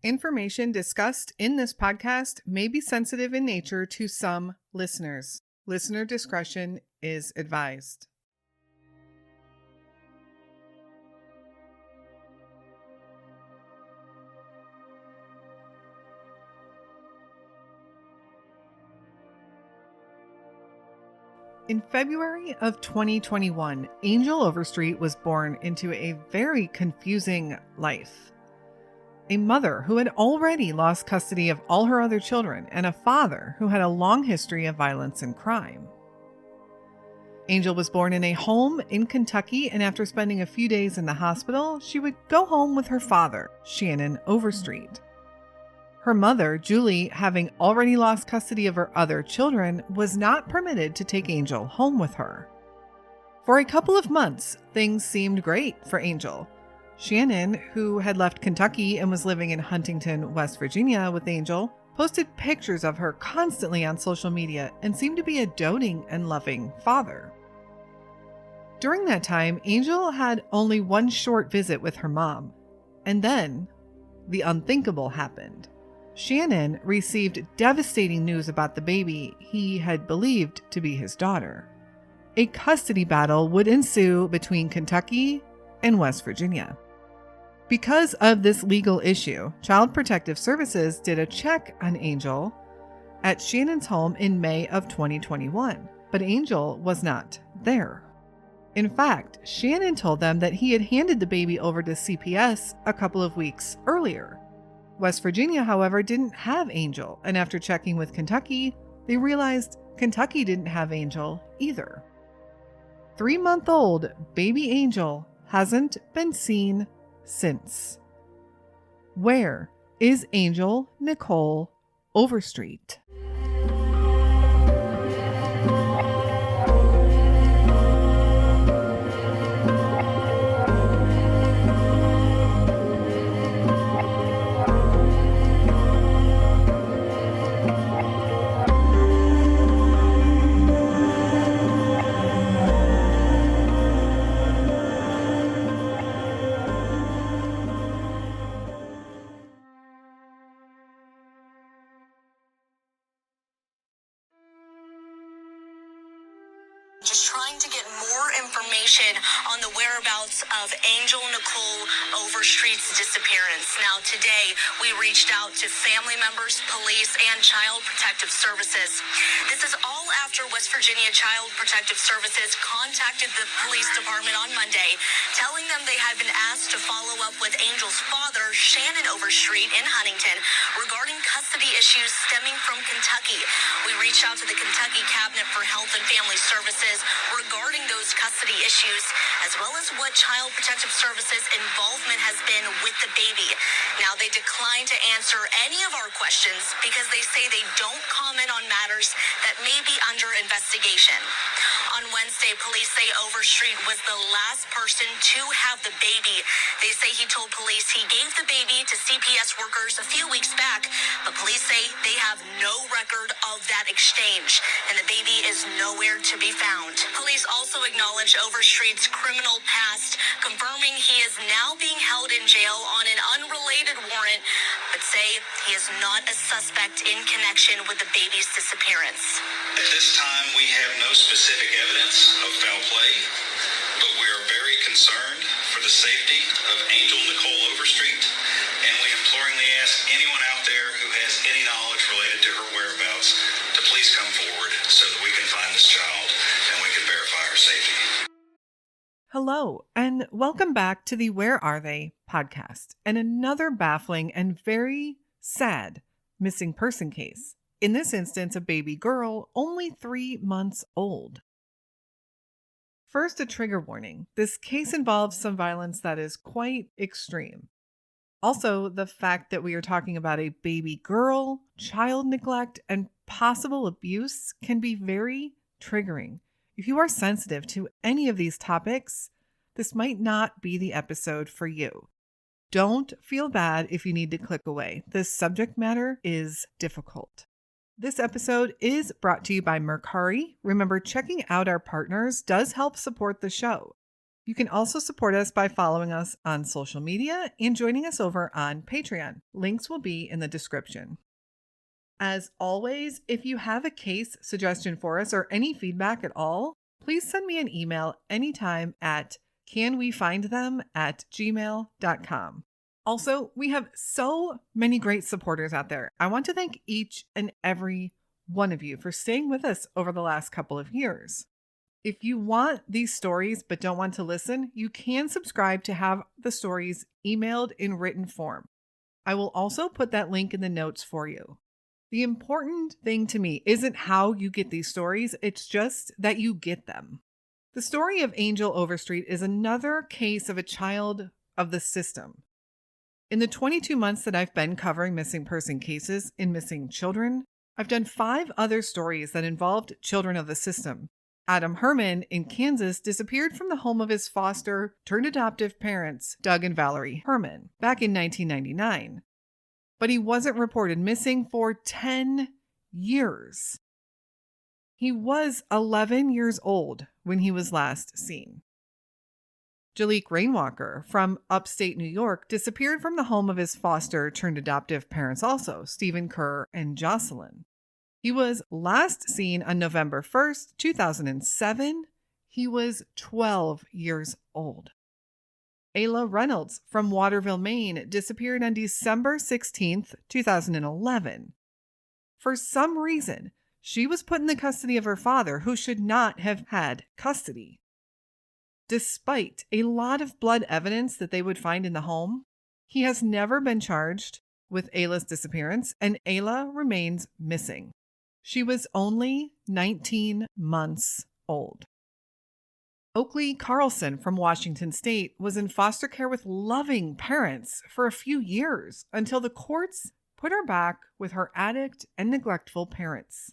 Information discussed in this podcast may be sensitive in nature to some listeners. Listener discretion is advised. In February of 2021, Nichole Overstreet was born into a very confusing life. A mother who had already lost custody of all her other children, and a father who had a long history of violence and crime. Nichole was born in a home in Kentucky, and after spending a few days in the hospital, she would go home with her father, Shannon Overstreet. Her mother, Julie, having already lost custody of her other children, was not permitted to take Nichole home with her. For a couple of months, things seemed great for Nichole. Shannon, who had left Kentucky and was living in Huntington, West Virginia with Nichole, posted pictures of her constantly on social media and seemed to be a doting and loving father. During that time, Nichole had only one short visit with her mom, and then the unthinkable happened. Shannon received devastating news about the baby he had believed to be his daughter. A custody battle would ensue between Kentucky and West Virginia. Because of this legal issue, Child Protective Services did a check on Nichole at Shannon's home in May of 2021, but Nichole was not there. In fact, Shannon told them that he had handed the baby over to CPS a couple of weeks earlier. West Virginia, however, didn't have Nichole, and after checking with Kentucky, they realized Kentucky didn't have Nichole either. 3-month-old baby Nichole hasn't been seen since. Where is Nichole Overstreet? Just trying to get more information on the whereabouts of Nichole Overstreet's disappearance. Now, today, we reached out to family members, police, and Child Protective Services. This is all after West Virginia Child Protective Services contacted the police department on Monday, telling them they had been asked to follow up with Nichole's father, Shannon Overstreet, in Huntington, regarding custody issues stemming from Kentucky. We reached out to the Kentucky Cabinet for Health and Family Services regarding those custody issues, as well as what Child Protective Services involvement has been with the baby. Now, they declined to answer any of our questions because they say they don't comment on matters that may be under investigation. On Wednesday, police say Overstreet was the last person to have the baby. They say he told police he gave the baby to CPS workers a few weeks back, but police say they have no record of that exchange, and the baby is nowhere to be found. Police also acknowledge Overstreet's criminal past, confirming he is now being held in jail on an unrelated warrant, but say he is not a suspect in connection with the baby's disappearance. At this time, we have no specific evidence of foul play, but we are very concerned for the safety of Nichole Overstreet, and we imploringly ask anyone out there who has any knowledge related to her whereabouts to please come forward so that we can find this child and we can verify her safety. Hello, and welcome back to the Where Are They podcast, and another baffling and very sad missing person case. In this instance, a baby girl, only 3 months old. First, a trigger warning. This case involves some violence that is quite extreme. Also, the fact that we are talking about a baby girl, child neglect, and possible abuse can be very triggering. If you are sensitive to any of these topics, this might not be the episode for you. Don't feel bad if you need to click away. This subject matter is difficult. This episode is brought to you by Mercari. Remember, checking out our partners does help support the show. You can also support us by following us on social media and joining us over on Patreon. Links will be in the description. As always, if you have a case suggestion for us or any feedback at all, please send me an email anytime at canwefindthem@gmail.com. Also, we have so many great supporters out there. I want to thank each and every one of you for staying with us over the last couple of years. If you want these stories but don't want to listen, you can subscribe to have the stories emailed in written form. I will also put that link in the notes for you. The important thing to me isn't how you get these stories, it's just that you get them. The story of Angel Overstreet is another case of a child of the system. In the 22 months that I've been covering missing person cases in missing children, I've done 5 other stories that involved children of the system. Adam Herman in Kansas disappeared from the home of his foster turned adoptive parents, Doug and Valerie Herman, back in 1999. But he wasn't reported missing for 10 years. He was 11 years old when he was last seen. Jaliek Rainwalker from upstate New York disappeared from the home of his foster turned adoptive parents also, Stephen Kerr and Jocelyn. He was last seen on November 1st, 2007. He was 12 years old. Ayla Reynolds from Waterville, Maine disappeared on December 16th, 2011. For some reason, she was put in the custody of her father, who should not have had custody. Despite a lot of blood evidence that they would find in the home, he has never been charged with Ayla's disappearance, and Ayla remains missing. She was only 19 months old. Oakley Carlson from Washington State was in foster care with loving parents for a few years until the courts put her back with her addict and neglectful parents.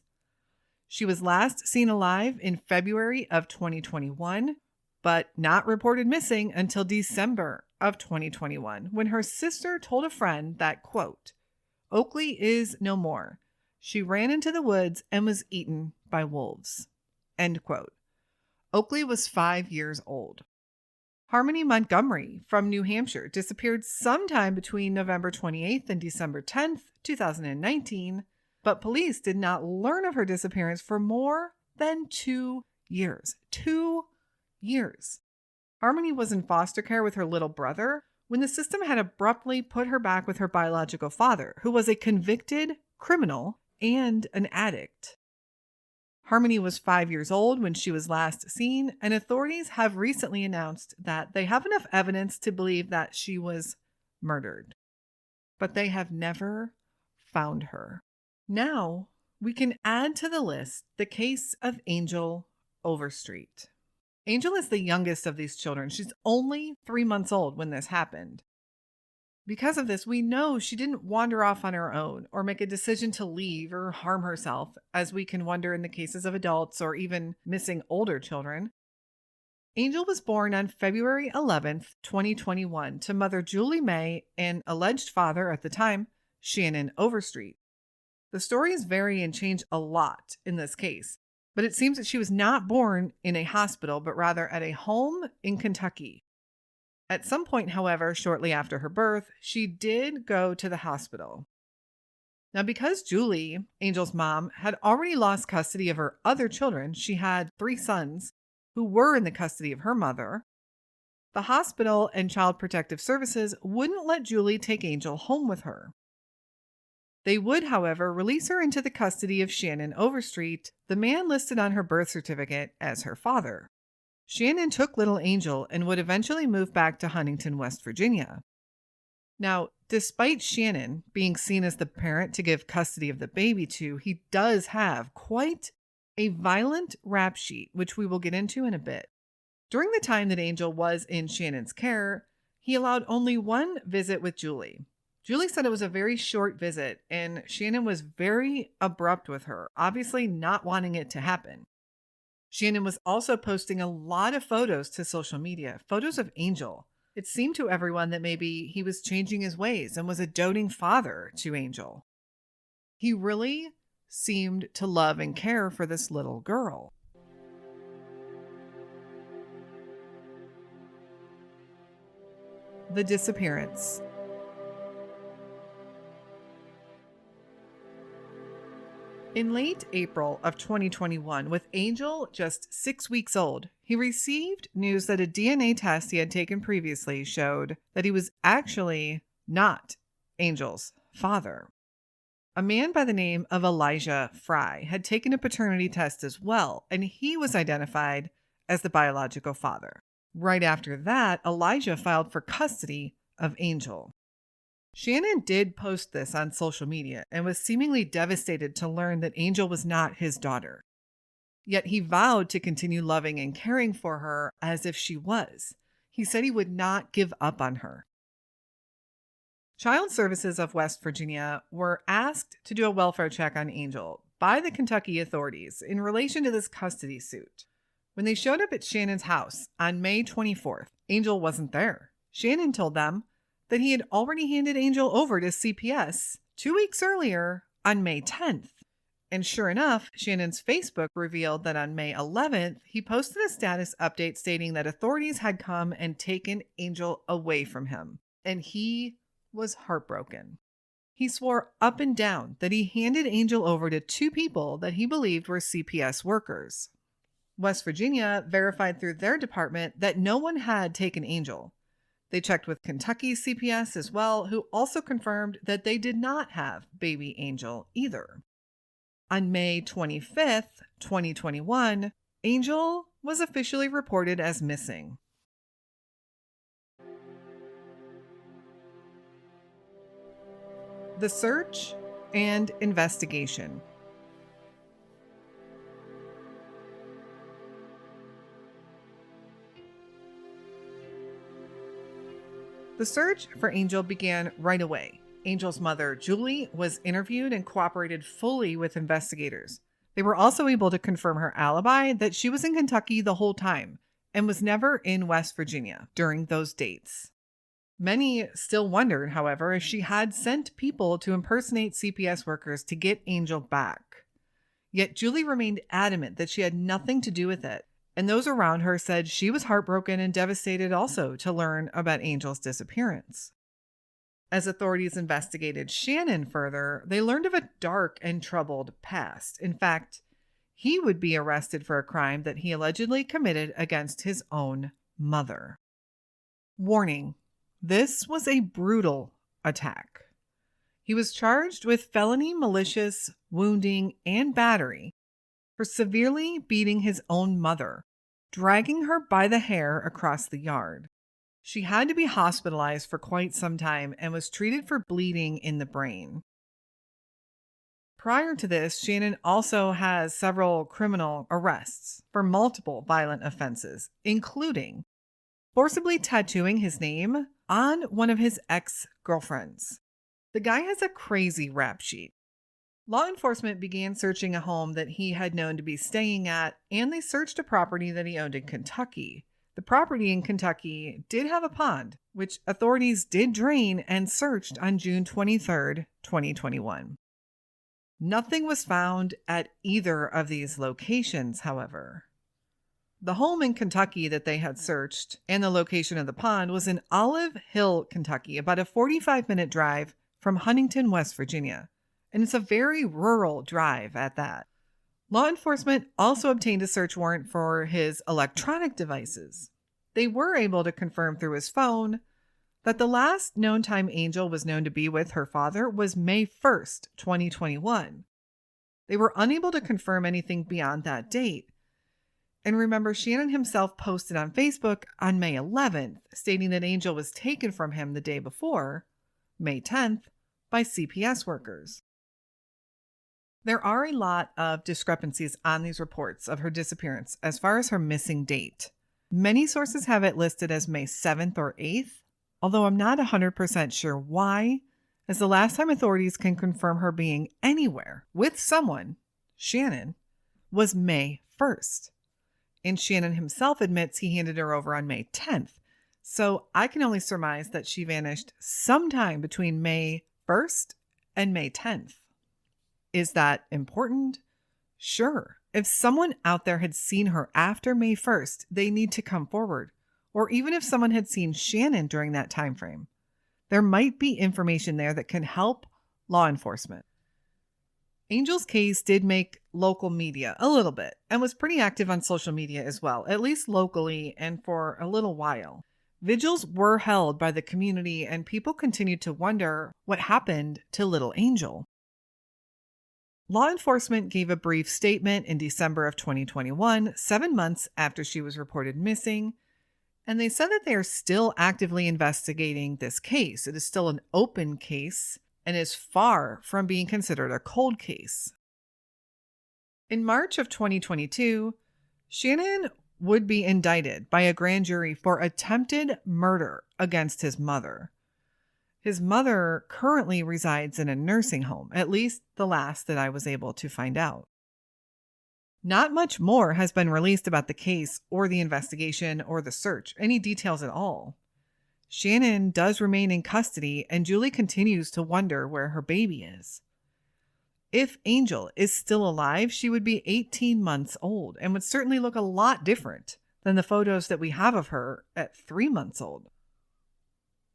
She was last seen alive in February of 2021, but not reported missing until December of 2021, when her sister told a friend that, quote, "Oakley is no more. She ran into the woods and was eaten by wolves," end quote. Oakley was 5 years old. Harmony Montgomery from New Hampshire disappeared sometime between November 28th and December 10th, 2019, but police did not learn of her disappearance for more than 2 years. 2 years. Harmony was in foster care with her little brother when the system had abruptly put her back with her biological father, who was a convicted criminal and an addict. Harmony was 5 years old when she was last seen, and authorities have recently announced that they have enough evidence to believe that she was murdered. But they have never found her. Now, we can add to the list the case of Angel Overstreet. Angel is the youngest of these children. She's only 3 months old when this happened. Because of this, we know she didn't wander off on her own or make a decision to leave or harm herself, as we can wonder in the cases of adults or even missing older children. Angel was born on February 11th, 2021 to mother Julie May and alleged father at the time, Shannon Overstreet. The stories vary and change a lot in this case, but it seems that she was not born in a hospital, but rather at a home in Kentucky. At some point, however, shortly after her birth, she did go to the hospital. Now, because Julie, Angel's mom, had already lost custody of her other children, she had 3 sons who were in the custody of her mother. The hospital and Child Protective Services wouldn't let Julie take Angel home with her. They would, however, release her into the custody of Shannon Overstreet, the man listed on her birth certificate as her father. Shannon took little Angel and would eventually move back to Huntington, West Virginia. Now, despite Shannon being seen as the parent to give custody of the baby to, he does have quite a violent rap sheet, which we will get into in a bit. During the time that Angel was in Shannon's care, he allowed only one visit with Julie. Julie said it was a very short visit, and Shannon was very abrupt with her, obviously not wanting it to happen. Shannon was also posting a lot of photos to social media, photos of Angel. It seemed to everyone that maybe he was changing his ways and was a doting father to Angel. He really seemed to love and care for this little girl. The Disappearance. In late April of 2021, with Angel just 6 weeks old, he received news that a DNA test he had taken previously showed that he was actually not Angel's father. A man by the name of Elijah Fry had taken a paternity test as well, and he was identified as the biological father. Right after that, Elijah filed for custody of Angel. Shannon did post this on social media and was seemingly devastated to learn that Angel was not his daughter. Yet he vowed to continue loving and caring for her as if she was. He said he would not give up on her. Child Services of West Virginia were asked to do a welfare check on Angel by the Kentucky authorities in relation to this custody suit. When they showed up at Shannon's house on May 24th, Angel wasn't there. Shannon told them that he had already handed Angel over to CPS 2 weeks earlier on May 10th. And sure enough, Shannon's Facebook revealed that on May 11th, he posted a status update stating that authorities had come and taken Angel away from him. And he was heartbroken. He swore up and down that he handed Angel over to 2 people that he believed were CPS workers. West Virginia verified through their department that no one had taken Angel. They checked with Kentucky CPS as well, who also confirmed that they did not have baby Angel either. On May 25th, 2021, Angel was officially reported as missing. The search and investigation. The search for Angel began right away. Angel's mother, Julie, was interviewed and cooperated fully with investigators. They were also able to confirm her alibi that she was in Kentucky the whole time and was never in West Virginia during those dates. Many still wondered, however, if she had sent people to impersonate CPS workers to get Angel back. Yet Julie remained adamant that she had nothing to do with it, and those around her said she was heartbroken and devastated also to learn about Angel's disappearance. As authorities investigated Shannon further, they learned of a dark and troubled past. In fact, he would be arrested for a crime that he allegedly committed against his own mother. Warning: this was a brutal attack. He was charged with felony malicious wounding and battery for severely beating his own mother, dragging her by the hair across the yard. She had to be hospitalized for quite some time and was treated for bleeding in the brain. Prior to this, Shannon also has several criminal arrests for multiple violent offenses, including forcibly tattooing his name on one of his ex-girlfriends. The guy has a crazy rap sheet. Law enforcement began searching a home that he had known to be staying at, and they searched a property that he owned in Kentucky. The property in Kentucky did have a pond, which authorities did drain and searched on June 23rd, 2021. Nothing was found at either of these locations, however. The home in Kentucky that they had searched and the location of the pond was in Olive Hill, Kentucky, about a 45-minute drive from Huntington, West Virginia. And it's a very rural drive at that. Law enforcement also obtained a search warrant for his electronic devices. They were able to confirm through his phone that the last known time Angel was known to be with her father was May 1st, 2021. They were unable to confirm anything beyond that date. And remember, Shannon himself posted on Facebook on May 11th, stating that Angel was taken from him the day before, May 10th, by CPS workers. There are a lot of discrepancies on these reports of her disappearance as far as her missing date. Many sources have it listed as May 7th or 8th, although I'm not 100% sure why, as the last time authorities can confirm her being anywhere with someone, Shannon, was May 1st. And Shannon himself admits he handed her over on May 10th. So I can only surmise that she vanished sometime between May 1st and May 10th. Is that important? Sure. If someone out there had seen her after May 1st, they need to come forward. or even if someone had seen Shannon during that time frame. There might be information there that can help law enforcement. Angel's case did make local media a little bit and was pretty active on social media as well, at least locally and for a little while. Vigils were held by the community and people continued to wonder what happened to little Angel. Law enforcement gave a brief statement in December of 2021, 7 months after she was reported missing, and they said that they are still actively investigating this case. It is still an open case and is far from being considered a cold case. In March of 2022, Shannon would be indicted by a grand jury for attempted murder against his mother. His mother currently resides in a nursing home, at least the last that I was able to find out. Not much more has been released about the case or the investigation or the search, any details at all. Shannon does remain in custody, and Julie continues to wonder where her baby is. If Angel is still alive, she would be 18 months old and would certainly look a lot different than the photos that we have of her at 3 months old.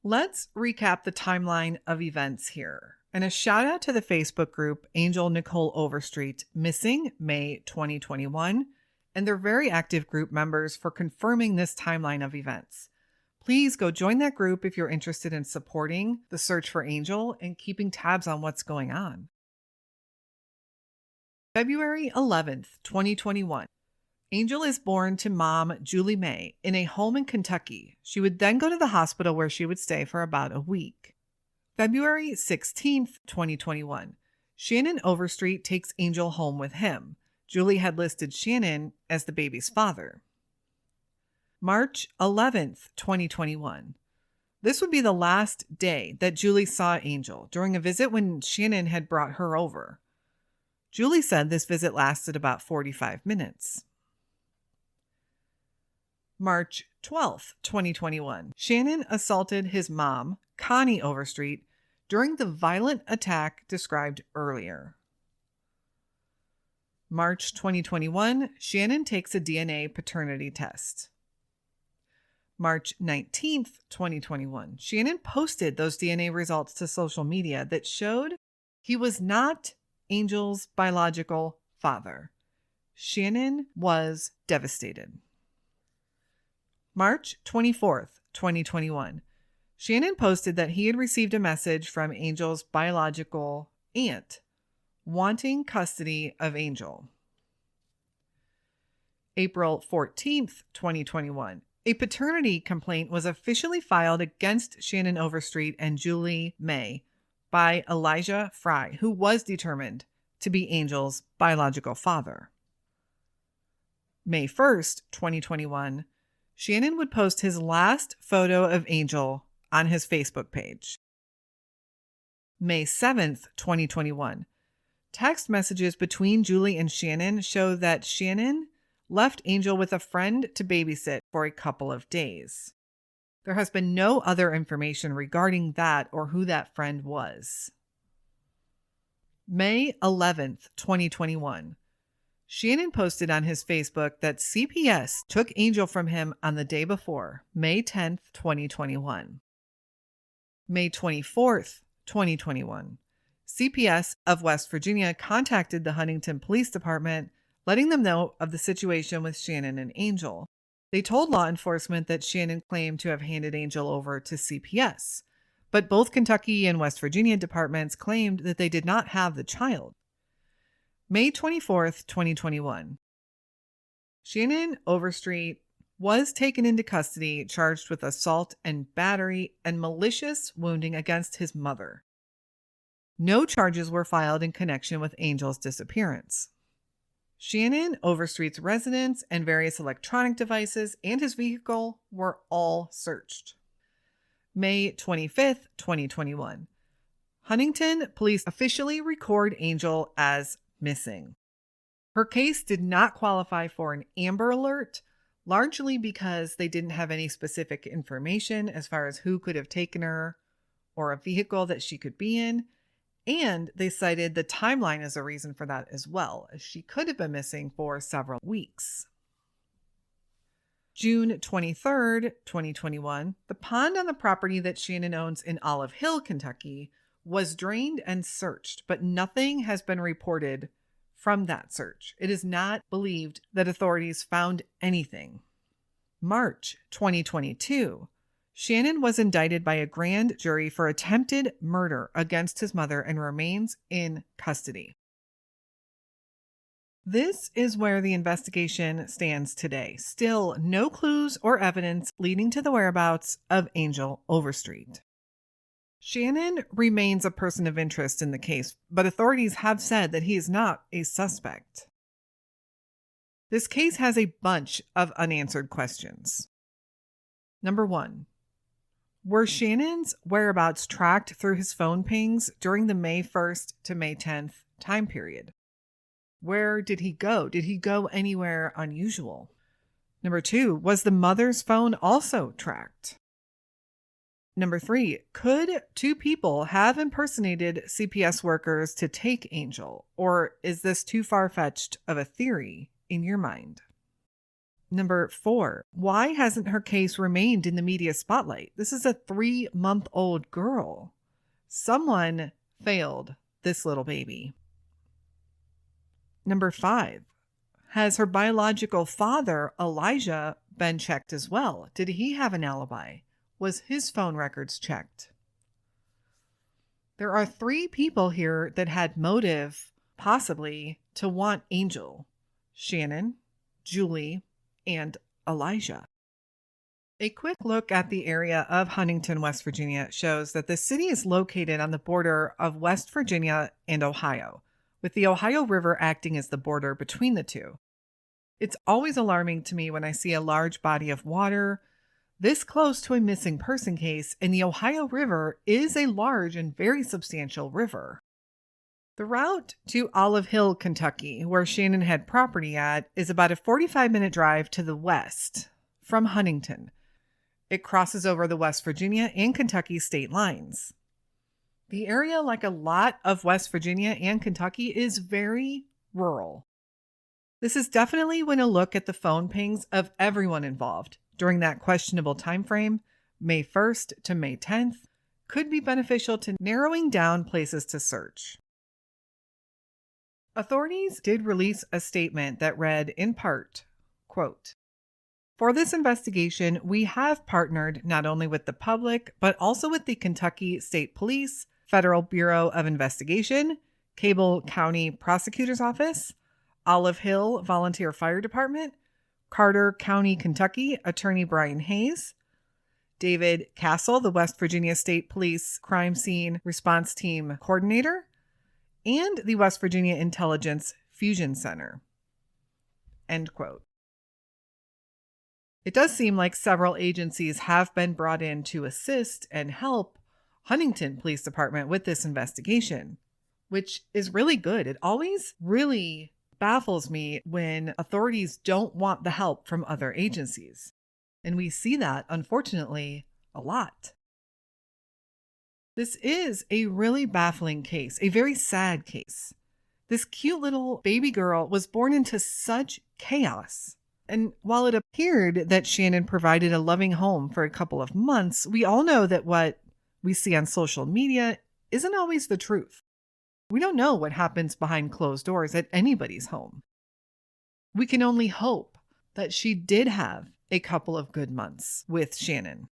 Let's recap the timeline of events here. And a shout out to the Facebook group Angel Nichole Overstreet, missing May 2021, and their very active group members for confirming this timeline of events. Please go join that group if you're interested in supporting the search for Angel and keeping tabs on what's going on. February 11th, 2021. Angel is born to mom Julie May in a home in Kentucky. She would then go to the hospital where she would stay for about a week. February 16th, 2021. Shannon Overstreet takes Angel home with him. Julie had listed Shannon as the baby's father. March 11th, 2021. This would be the last day that Julie saw Angel during a visit when Shannon had brought her over. Julie said this visit lasted about 45 minutes. March 12th, 2021. Shannon assaulted his mom, Connie Overstreet, during the violent attack described earlier. March 2021. Shannon takes a DNA paternity test. March 19th, 2021. Shannon posted those DNA results to social media that showed he was not Angel's biological father. Shannon was devastated. March 24th, 2021. Shannon posted that he had received a message from Angel's biological aunt wanting custody of Angel. April 14th, 2021. A paternity complaint was officially filed against Shannon Overstreet and Julie May by Elijah Fry, who was determined to be Angel's biological father. May 1st, 2021. Shannon would post his last photo of Angel on his Facebook page. May 7th, 2021. Text messages between Julie and Shannon show that Shannon left Angel with a friend to babysit for a couple of days. There has been no other information regarding that or who that friend was. May 11th, 2021. Shannon posted on his Facebook that CPS took Angel from him on the day before, May 10th, 2021. May 24th, 2021. CPS of West Virginia contacted the Huntington Police Department, letting them know of the situation with Shannon and Angel. They told law enforcement that Shannon claimed to have handed Angel over to CPS, but both Kentucky and West Virginia departments claimed that they did not have the child. May 24th, 2021. Shannon Overstreet was taken into custody, charged with assault and battery and malicious wounding against his mother. No charges were filed in connection with Angel's disappearance. Shannon Overstreet's residence and various electronic devices and his vehicle were all searched. May 25th, 2021. Huntington police officially record Angel as missing. Her case did not qualify for an Amber Alert, largely because they didn't have any specific information as far as who could have taken her or a vehicle that she could be in. And they cited the timeline as a reason for that as well, as she could have been missing for several weeks. June 23rd, 2021, the pond on the property that Shannon owns in Olive Hill, Kentucky, was drained and searched, but nothing has been reported from that search. It is not believed that authorities found anything. March 2022, Shannon was indicted by a grand jury for attempted murder against his mother and remains in custody. This is where the investigation stands today. Still no clues or evidence leading to the whereabouts of Nichole Overstreet. Shannon remains a person of interest in the case, but authorities have said that he is not a suspect. This case has a bunch of unanswered questions. Number 1. Were Shannon's whereabouts tracked through his phone pings during the May 1st to May 10th time period? Where did he go? Did he go anywhere unusual? Number 2, was the mother's phone also tracked? Number 3, could two people have impersonated CPS workers to take Nichole, or is this too far-fetched of a theory in your mind? Number 4, why hasn't her case remained in the media spotlight? This is a 3-month-old girl. Someone failed this little baby. Number 5, has her biological father, Elijah, been checked as well? Did he have an alibi? Was his phone records checked? There are 3 people here that had motive, possibly, to want Nichole: Shannon, Julie, and Elijah. A quick look at the area of Huntington, West Virginia shows that the city is located on the border of West Virginia and Ohio, with the Ohio River acting as the border between the two. It's always alarming to me when I see a large body of water this close to a missing person case, and the Ohio River is a large and very substantial river. The route to Olive Hill, Kentucky, where Shannon had property at, is about a 45-minute drive to the west from Huntington. It crosses over the West Virginia and Kentucky state lines. The area, like a lot of West Virginia and Kentucky, is very rural. This is definitely when a look at the phone pings of everyone involved during that questionable time frame, May 1st to May 10th, could be beneficial to narrowing down places to search. Authorities did release a statement that read, in part, quote, "For this investigation, we have partnered not only with the public, but also with the Kentucky State Police, Federal Bureau of Investigation, Cable County Prosecutor's Office, Olive Hill Volunteer Fire Department, Carter County, Kentucky Attorney Brian Hayes, David Castle, the West Virginia State Police Crime Scene Response Team Coordinator, and the West Virginia Intelligence Fusion Center." End quote. It does seem like several agencies have been brought in to assist and help Huntington Police Department with this investigation, which is really good. It always really baffles me when authorities don't want the help from other agencies. And we see that, unfortunately, a lot. This is a really baffling case, a very sad case. This cute little baby girl was born into such chaos. And while it appeared that Shannon provided a loving home for a couple of months, we all know that what we see on social media isn't always the truth. We don't know what happens behind closed doors at anybody's home. We can only hope that she did have a couple of good months with Shannon.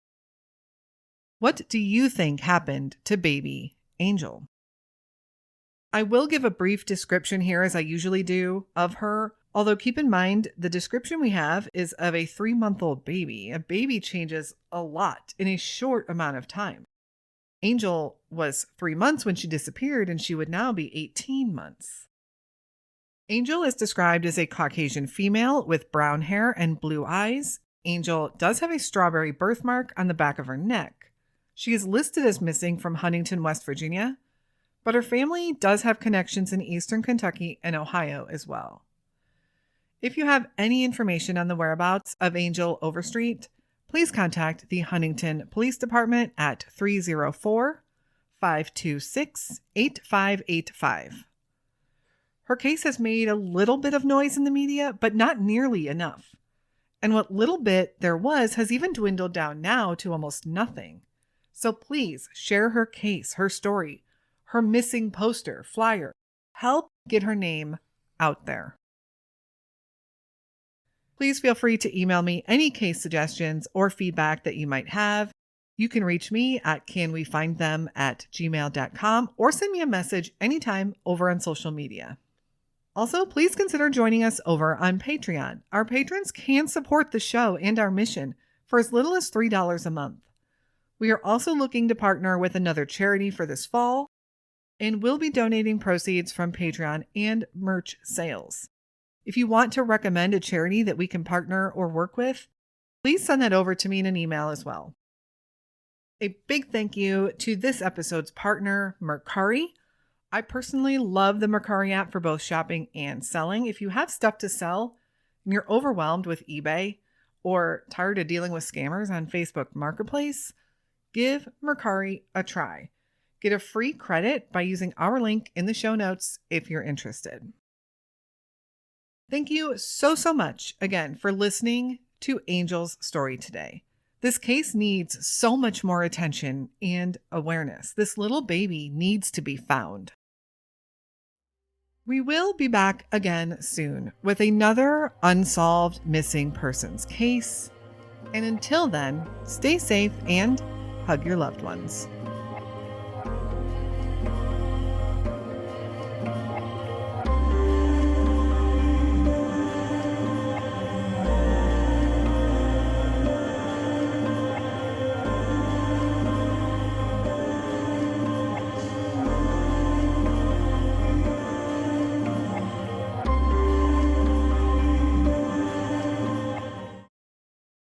What do you think happened to baby Nichole? I will give a brief description here, as I usually do, of her, although keep in mind the description we have is of a 3-month-old baby. A baby changes a lot in a short amount of time. Nichole was 3 months when she disappeared, and she would now be 18 months. Nichole is described as a Caucasian female with brown hair and blue eyes. Nichole does have a strawberry birthmark on the back of her neck. She is listed as missing from Huntington, West Virginia, but her family does have connections in eastern Kentucky and Ohio as well. If you have any information on the whereabouts of Nichole Overstreet, please contact the Huntington Police Department at 304-526-8585. Her case has made a little bit of noise in the media, but not nearly enough. And what little bit there was has even dwindled down now to almost nothing. So please share her case, her story, her missing poster, flyer. Help get her name out there. Please feel free to email me any case suggestions or feedback that you might have. You can reach me at canwefindthem@gmail.com or send me a message anytime over on social media. Also, please consider joining us over on Patreon. Our patrons can support the show and our mission for as little as $3 a month. We are also looking to partner with another charity for this fall, and we'll be donating proceeds from Patreon and merch sales. If you want to recommend a charity that we can partner or work with, please send that over to me in an email as well. A big thank you to this episode's partner, Mercari. I personally love the Mercari app for both shopping and selling. If you have stuff to sell and you're overwhelmed with eBay or tired of dealing with scammers on Facebook Marketplace, give Mercari a try. Get a free credit by using our link in the show notes if you're interested. Thank you so much again for listening to Angel's story today. This case needs so much more attention and awareness. This little baby needs to be found. We will be back again soon with another unsolved missing persons case. And until then, stay safe and hug your loved ones.